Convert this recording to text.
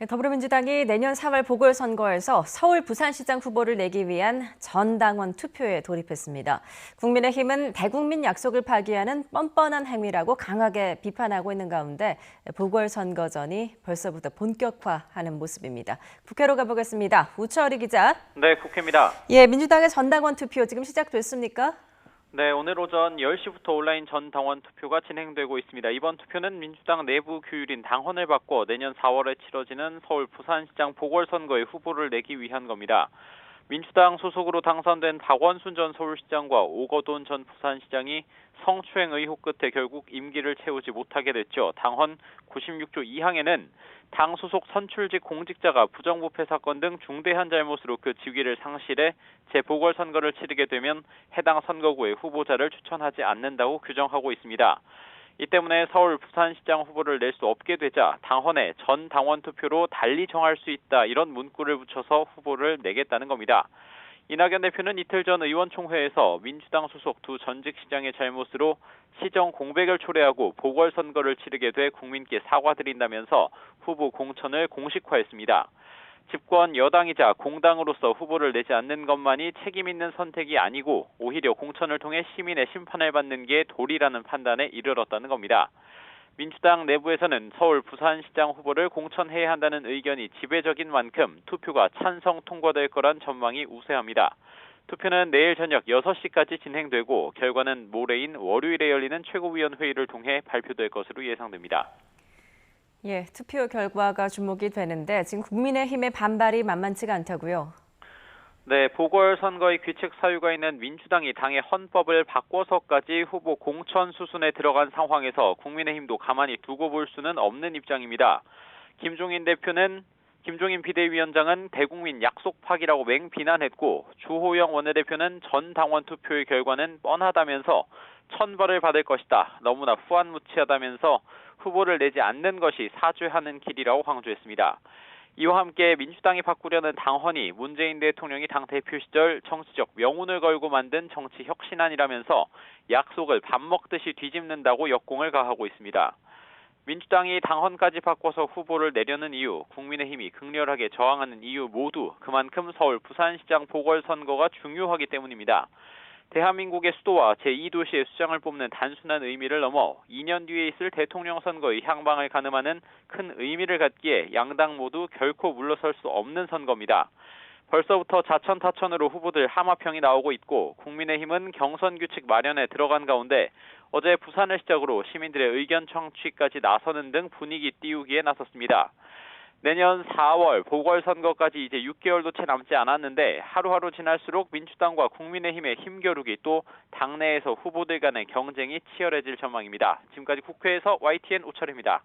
더불어민주당이 내년 4월 보궐선거에서 서울 부산시장 후보를 내기 위한 전당원 투표에 돌입했습니다. 국민의힘은 대국민 약속을 파기하는 뻔뻔한 행위라고 강하게 비판하고 있는 가운데 보궐선거전이 벌써부터 본격화하는 모습입니다. 국회로 가보겠습니다. 우철희 기자. 네, 국회입니다. 민주당의 전당원 투표 지금 시작됐습니까? 네, 오늘 오전 10시부터 온라인 전 당원 투표가 진행되고 있습니다. 이번 투표는 민주당 내부 규율인 당헌을 바꿔 내년 4월에 치러지는 서울 부산시장 보궐선거에 후보를 내기 위한 겁니다. 민주당 소속으로 당선된 박원순 전 서울시장과 오거돈 전 부산시장이 성추행 의혹 끝에 결국 임기를 채우지 못하게 됐죠. 당헌 96조 2항에는 당 소속 선출직 공직자가 부정부패 사건 등 중대한 잘못으로 그 직위를 상실해 재보궐선거를 치르게 되면 해당 선거구에 후보자를 추천하지 않는다고 규정하고 있습니다. 이 때문에 서울 부산시장 후보를 낼 수 없게 되자 당헌에 전 당원 투표로 달리 정할 수 있다 이런 문구를 붙여서 후보를 내겠다는 겁니다. 이낙연 대표는 이틀 전 의원총회에서 민주당 소속 두 전직 시장의 잘못으로 시정 공백을 초래하고 보궐선거를 치르게 돼 국민께 사과드린다면서 후보 공천을 공식화했습니다. 집권 여당이자 공당으로서 후보를 내지 않는 것만이 책임 있는 선택이 아니고 오히려 공천을 통해 시민의 심판을 받는 게 도리라는 판단에 이르렀다는 겁니다. 민주당 내부에서는 서울 부산시장 후보를 공천해야 한다는 의견이 지배적인 만큼 투표가 찬성 통과될 거란 전망이 우세합니다. 투표는 내일 저녁 6시까지 진행되고 결과는 모레인 월요일에 열리는 최고위원회의를 통해 발표될 것으로 예상됩니다. 투표 결과가 주목이 되는데 지금 국민의힘의 반발이 만만치가 않다고요? 네, 보궐선거의 규칙 사유가 있는 민주당이 당의 헌법을 바꿔서까지 후보 공천 수순에 들어간 상황에서 국민의힘도 가만히 두고 볼 수는 없는 입장입니다. 김종인 비대위원장은 대국민 약속 파기라고 맹비난했고 주호영 원내대표는 전 당원 투표의 결과는 뻔하다면서 천벌을 받을 것이다. 너무나 후안무치하다면서 후보를 내지 않는 것이 사죄하는 길이라고 강조했습니다. 이와 함께 민주당이 바꾸려는 당헌이 문재인 대통령이 당 대표 시절 정치적 명운을 걸고 만든 정치 혁신안이라면서 약속을 밥 먹듯이 뒤집는다고 역공을 가하고 있습니다. 민주당이 당헌까지 바꿔서 후보를 내려는 이유, 국민의힘이 극렬하게 저항하는 이유 모두 그만큼 서울 부산시장 보궐선거가 중요하기 때문입니다. 대한민국의 수도와 제2도시의 수장을 뽑는 단순한 의미를 넘어 2년 뒤에 있을 대통령 선거의 향방을 가늠하는 큰 의미를 갖기에 양당 모두 결코 물러설 수 없는 선거입니다. 벌써부터 자천타천으로 후보들 하마평이 나오고 있고 국민의힘은 경선 규칙 마련에 들어간 가운데 어제 부산을 시작으로 시민들의 의견 청취까지 나서는 등 분위기 띄우기에 나섰습니다. 내년 4월 보궐선거까지 이제 6개월도 채 남지 않았는데 하루하루 지날수록 민주당과 국민의힘의 힘겨루기 또 당내에서 후보들 간의 경쟁이 치열해질 전망입니다. 지금까지 국회에서 YTN 우철입니다.